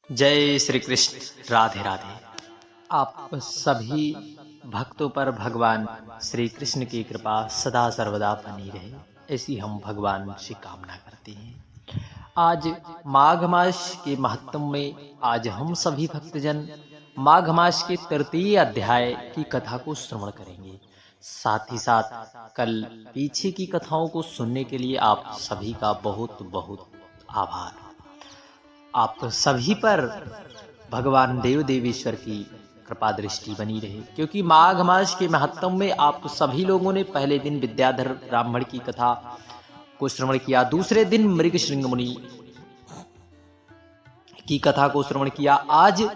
जय श्री कृष्ण। राधे राधे। आप सभी भक्तों पर भगवान श्री कृष्ण की कृपा सदा सर्वदा बनी रहे, ऐसी हम भगवान से कामना करते हैं। आज माघ मास के महत्व में आज हम सभी भक्तजन माघ मास के तृतीय अध्याय की कथा को श्रवण करेंगे। साथ ही साथ कल पीछे की कथाओं को सुनने के लिए आप सभी का बहुत बहुत आभार। आप सभी पर भगवान देव देवेश्वर की कृपा दृष्टि बनी रहे, क्योंकि माघ मास के महत्व में आप सभी लोगों ने पहले दिन विद्याधर ब्राह्मण की कथा को श्रवण किया, दूसरे दिन मृगशृंग मुनि की कथा को श्रवण किया। आज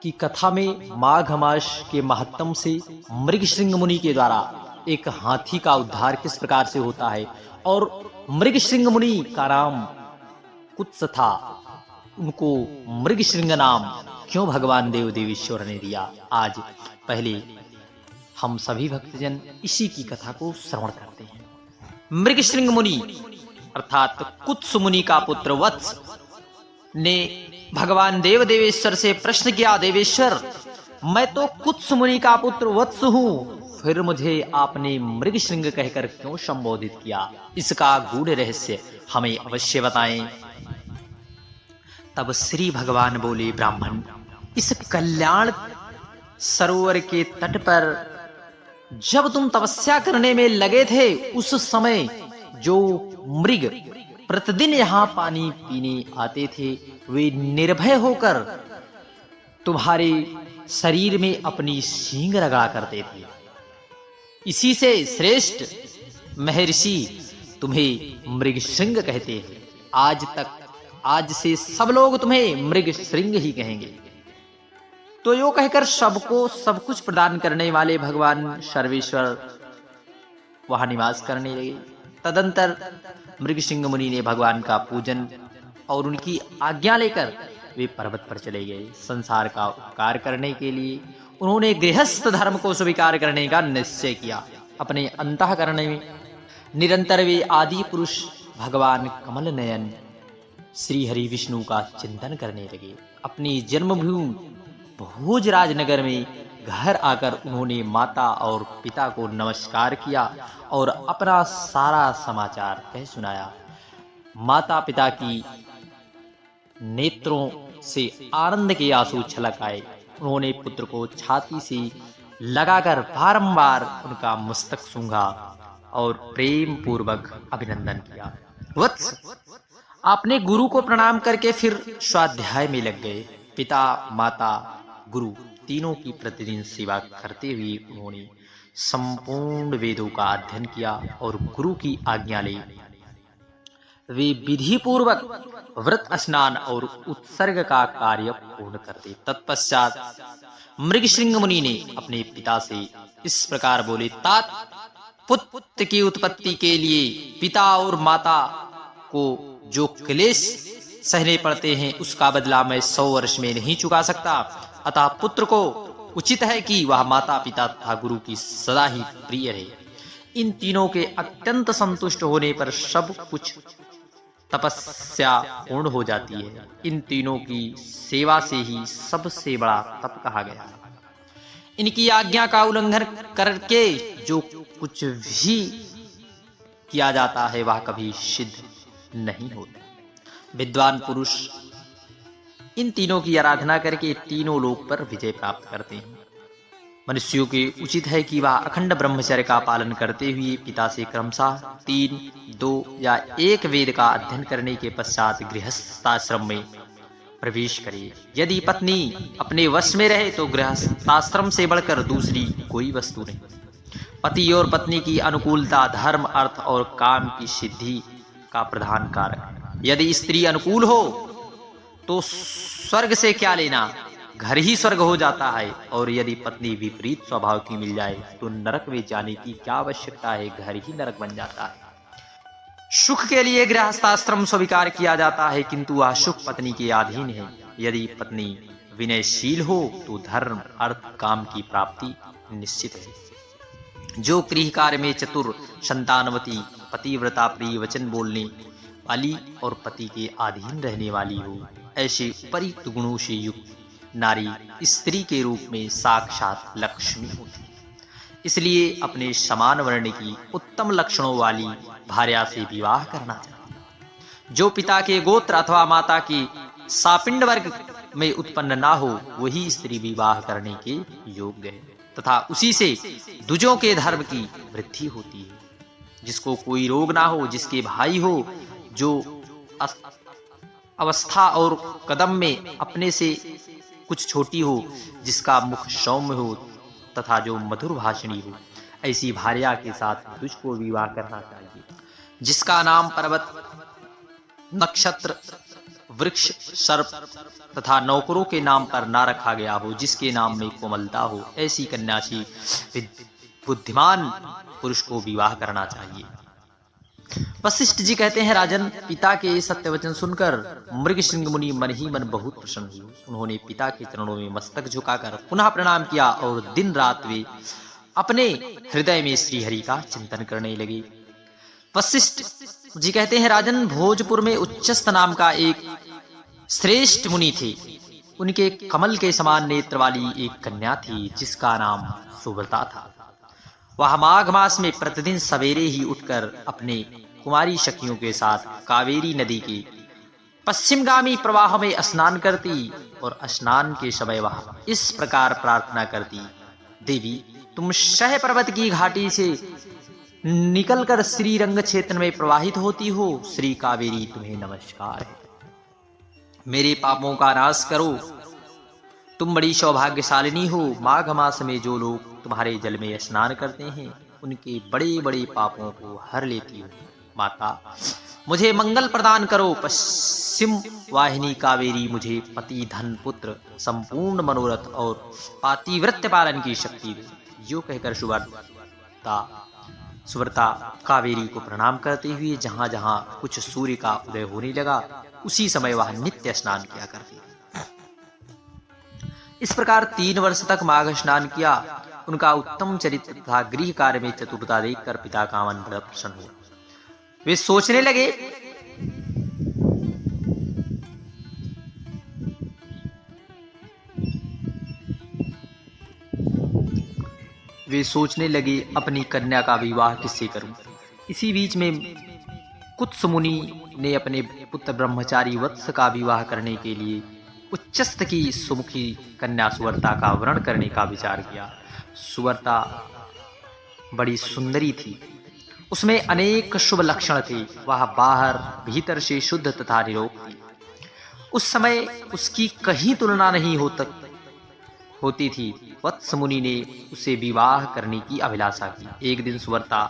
की कथा में माघ मास के महत्व से मृगशृंग मुनि के द्वारा एक हाथी का उद्धार किस प्रकार से होता है और मृगशृंग मुनि का नाम कुत्स था, उनको मृगशृंग नाम क्यों भगवान देव देवेश्वर ने दिया। आज पहले हम सभी भक्तजन इसी की कथा को श्रवण करते हैं। मृगशृंग मुनि अर्थात कुत्स मुनि का पुत्र वत्स ने भगवान देव देवेश्वर से प्रश्न किया, देवेश्वर मैं तो कुत्स मुनि का पुत्र वत्स हूं, फिर मुझे आपने मृगशृंग कहकर क्यों संबोधित किया, इसका गूढ़ रहस्य हमें अवश्य बताएं। तब श्री भगवान बोले, ब्राह्मण इस कल्याण सरोवर के तट पर जब तुम तपस्या करने में लगे थे, उस समय जो मृग प्रतिदिन यहाँ पानी पीने आते थे, वे निर्भय होकर तुम्हारे शरीर में अपनी सींग रगड़ा करते थे। इसी से श्रेष्ठ महर्षि तुम्हें मृगशृंग कहते हैं। आज से सब लोग तुम्हें मृगशृंग ही कहेंगे। तो यो कहकर सबको सब कुछ प्रदान करने वाले भगवान सर्वेश्वर वहां निवास करने लगे। तदंतर मृगशृंग मुनि ने भगवान का पूजन और उनकी आज्ञा लेकर वे पर्वत पर चले गए। संसार का उपकार करने के लिए उन्होंने गृहस्थ धर्म को स्वीकार करने का निश्चय किया। अपने अंतःकरण में निरंतर वे आदि पुरुष भगवान कमल नयन श्री हरि विष्णु का चिंतन करने लगे। अपनी जन्मभूमि भोजराज नगर में घर आकर उन्होंने माता और पिता को नमस्कार किया और अपना सारा समाचार कह सुनाया। माता पिता की नेत्रों से आनंद के आंसू छलक आए। उन्होंने पुत्र को छाती से लगाकर बारंबार उनका मस्तक सूंघा और प्रेम पूर्वक अभिनंदन किया। वत्स आपने गुरु को प्रणाम करके फिर स्वाध्याय में लग गए। पिता माता गुरु तीनों की प्रतिदिन सेवा करते हुए उन्होंने संपूर्ण वेदों का अध्ययन किया और गुरु की आज्ञा ली। वे विधि पूर्वक व्रत स्नान और उत्सर्ग का कार्य पूर्ण करते। तत्पश्चात मृगशृंग मुनि ने अपने पिता से इस प्रकार बोले, तात पुत्र की उत्पत्ति के लिए पिता और माता को जो क्लेश सहने पड़ते हैं, उसका बदला मैं 100 वर्ष में नहीं चुका सकता। अतः पुत्र को उचित है कि वह माता पिता तथा गुरु की सदा ही प्रिय रहे। इन तीनों के अत्यंत संतुष्ट होने पर सब कुछ तपस्या पूर्ण हो जाती है। इन तीनों की सेवा से ही सबसे बड़ा तप कहा गया। इनकी आज्ञा का उल्लंघन करके जो कुछ भी किया जाता है वह कभी सिद्ध नहीं होता। विद्वान पुरुष इन तीनों की आराधना करके तीनों लोक पर विजय प्राप्त करते हैं। मनुष्यों के उचित है कि वह अखंड ब्रह्मचर्य का पालन करते हुए पिता से क्रमशः 3, 2 या 1 वेद का अध्ययन करने के पश्चात गृहस्थाश्रम में प्रवेश करे। यदि पत्नी अपने वश में रहे तो गृहस्थाश्रम से बढ़कर दूसरी कोई वस्तु नहीं। पति और पत्नी की अनुकूलता धर्म अर्थ और काम की सिद्धि का प्रधान कारक। यदि स्त्री अनुकूल हो तो स्वर्ग से क्या लेना, घर ही स्वर्ग हो जाता है। और यदि पत्नी विपरीत स्वभाव की मिल जाए तो नरक में जाने की क्या आवश्यकता है, घर ही नरक बन जाता है। सुख के लिए गृहस्थाश्रम स्वीकार किया जाता है, किंतु वह सुख पत्नी के अधीन है। यदि पत्नी विनयशील हो तो धर्म अर्थ काम की प्राप्ति निश्चित है। जो गृह कार्य में चतुर संतानवती पतिव्रता प्रिय वचन बोलने वाली और पति के अधीन रहने वाली हो। ऐसे उपयुक्त गुणों से युक्त नारी स्त्री के रूप में साक्षात लक्ष्मी होती है। इसलिए अपने समान वर्ण की उत्तम लक्षणों वाली भार्या से विवाह करना चाहिए। जो पिता के गोत्र अथवा माता के सापिंड वर्ग में उत्पन्न ना हो, वही स्त्री विवाह करने के योग्य है तथा उसी से दुजों के धर्म की वृद्धि होती है। जिसको कोई रोग ना हो, जिसके भाई हो, जो अवस्था और कदम में अपने से कुछ छोटी हो, जिसका मुख सौम्य हो तथा जो मधुर भाषणी हो, ऐसी भार्या के साथ तुझको विवाह करना चाहिए। जिसका नाम पर्वत, नक्षत्र, वृक्ष, सर्प तथा नौकरों के नाम पर ना रखा गया हो, जिसके नाम में कोमलता हो, ऐसी कन्या से बुद्धिमान पुरुष को विवाह करना चाहिए। वशिष्ठ जी कहते हैं, राजन, पिता के सत्य वचन सुनकर मृगशृंग मुनि मन ही मन बहुत प्रसन्न हुए। उन्होंने पिता के चरणों में मस्तक झुकाकर पुनः प्रणाम किया और दिन रात वे अपने हृदय में श्रीहरि का चिंतन करने लगे। वशिष्ठ जी कहते हैं, राजन, भोजपुर में उच्चस्थ नाम का एक श्रेष्ठ मुनि थे। उनके कमल के समान नेत्र वाली एक कन्या थी, जिसका नाम सुव्रता था। वह माघ मास में प्रतिदिन सवेरे ही उठकर अपने कुमारी सखियों के साथ कावेरी नदी के पश्चिमगामी प्रवाह में स्नान करती और स्नान के समय वह इस प्रकार प्रार्थना करती, देवी, तुम शह पर्वत की घाटी से निकलकर श्रीरंग क्षेत्र में प्रवाहित होती हो। श्री कावेरी, तुम्हें नमस्कार है। मेरे पापों का नाश करो। तुम बड़ी सौभाग्यशालिनी हो। माघ मास में जो लोग तुम्हारे जल में स्नान करते हैं, उनके बड़े बड़े पापों को हर लेती हो। माता, मुझे मंगल प्रदान करो। पश्चिम वाहिनी कावेरी, मुझे पति, धन, पुत्र, संपूर्ण मनोरथ और पातिव्रत्य पालन की शक्ति दे। यो कहकर सुव्रता कावेरी को प्रणाम करते हुए जहां जहां कुछ सूर्य का उदय होने लगा, उसी समय वह नित्य स्नान किया करती। इस प्रकार 3 वर्ष तक माघ स्नान किया। उनका उत्तम चरित्र तथा गृह कार्य में चतुरता देखकर पिता का मन बड़ा प्रसन्न हुआ। वे सोचने लगे अपनी कन्या का विवाह किससे करूं। इसी बीच में कुत्स मुनि ने अपने पुत्र ब्रह्मचारी वत्स का विवाह करने के लिए उच्चस्थ की सुमुखी कन्या सुवर्ता का वर्ण करने का विचार किया। सुवर्ता बड़ी सुंदरी थी, उसमें अनेक शुभ लक्षण थे। वह बाहर भीतर से शुद्ध तथा निरोग थी। उस समय उसकी कहीं तुलना नहीं होती थी। वत्स मुनि ने उसे विवाह करने की अभिलाषा की। एक दिन सुवर्ता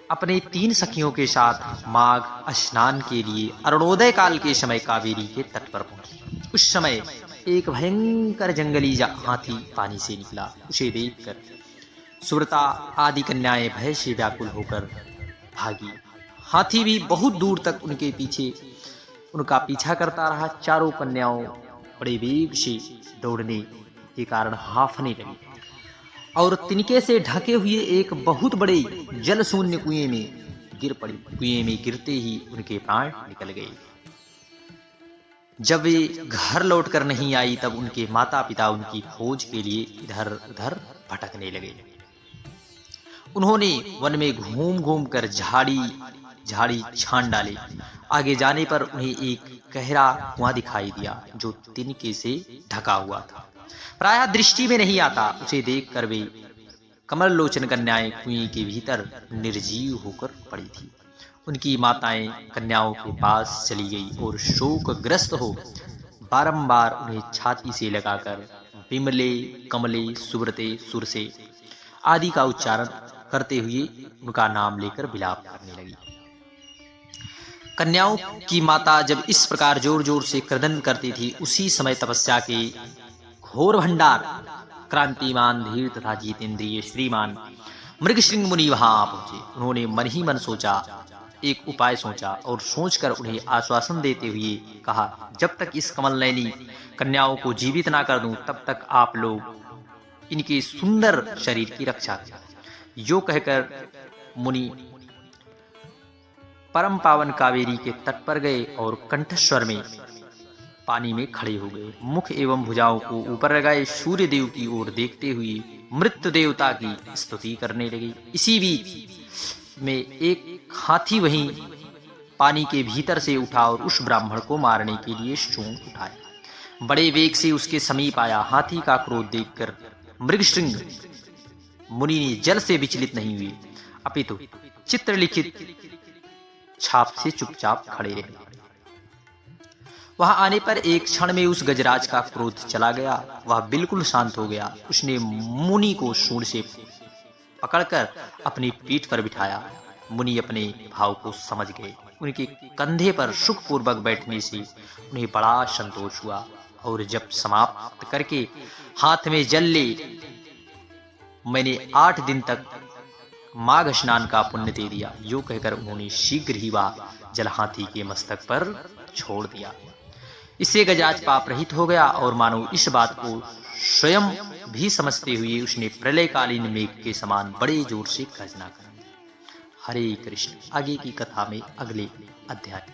अपने 3 सखियों के साथ माघ स्नान के लिए अरुणोदय काल के समय कावेरी के तट पर पहुंची। उस समय एक भयंकर जंगली हाथी पानी से निकला। उसे देखकर सुव्रता आदि कन्याएं भय से व्याकुल होकर भागी। हाथी भी बहुत दूर तक उनका पीछा करता रहा। चारों कन्याओं बड़े वेग से दौड़ने के कारण हांफने लगी और तिनके से ढके हुए एक बहुत बड़े जल शून्य कुएं में गिर पड़ी। कुएं में गिरते ही उनके प्राण निकल गए। जब वे घर लौटकर नहीं आई, तब उनके माता पिता उनकी खोज के लिए इधर उधर भटकने लगे। उन्होंने वन में घूम घूम कर झाड़ी छान डाले। आगे जाने पर उन्हें एक गहरा कुआं दिखाई दिया, जो तिनके से ढका हुआ था, प्रायः दृष्टि में नहीं आता। उसे देखकर वे कमल लोचन कन्याएं कुएं के भीतर निर्जीव होकर पड़ी थी। उनकी माताएं कन्याओं के पास चली गई और शोकग्रस्त हो बारंबार उन्हें छाती से लगाकर विमले, कमले, सुव्रते, सुरसे आदि का उच्चारण करते हुए उनका नाम लेकर विलाप करने लगी। कन्याओं की माता जब इस प्रकार जोर जोर से क्रदन करती थी, उसी समय तपस्या के घोर भंडार क्रांतिमान, धीर तथा जितेंद्रिय श्रीमान मृगशृंग मुनि वहां पहुंचे। उन्होंने मन ही मन एक उपाय सोचा और सोचकर उन्हें आश्वासन देते हुए कहा, जब तक इस कमल नयनी कन्याओं को जीवित ना कर दूं, तब तक आप लोग इनके सुंदर शरीर की रक्षा करें। यो कहकर मुनि परम पावन कावेरी के तट पर गए और कंठस्वर में पानी में खड़े हो गए। मुख एवं भुजाओं को ऊपर लगाए सूर्य देव की ओर देखते हुए मृत्यु देवता की स्तुति करने लगे। इसी बीच में एक हाथी वहीं पानी के भीतर से उठा और उस ब्राह्मण को मारने के लिए सूंड उठाया। बड़े वेग से उसके समीप आया। हाथी का क्रोध देखकर मृगशृंग मुनि ने जल से विचलित नहीं हुए, अपितु चित्रलिखित छाप से चुपचाप खड़े रहे। वहां आने पर एक क्षण में उस गजराज का क्रोध चला गया। वह बिल्कुल शांत हो गया। उसने मुनि को सूंड से पकड़कर अपनी पीठ पर बिठाया। मुनि अपने भाव को समझ गए। उनके कंधे पर सुखपूर्वक बैठने से उन्हें बड़ा संतोष हुआ और जब समाप्त करके हाथ में जल ले, मैंने 8 दिन तक माघ स्नान का पुण्य दे दिया, यो कहकर उन्होंने शीघ्र ही वह जल हाथी के मस्तक पर छोड़ दिया। इससे गजराज पाप रहित हो गया और मानो इस बात को स्वयं भी समझते हुए उसने प्रलयकालीन मेघ के समान बड़े जोर से गर्जना कर। हरे कृष्ण। आगे की कथा में अगले अध्याय।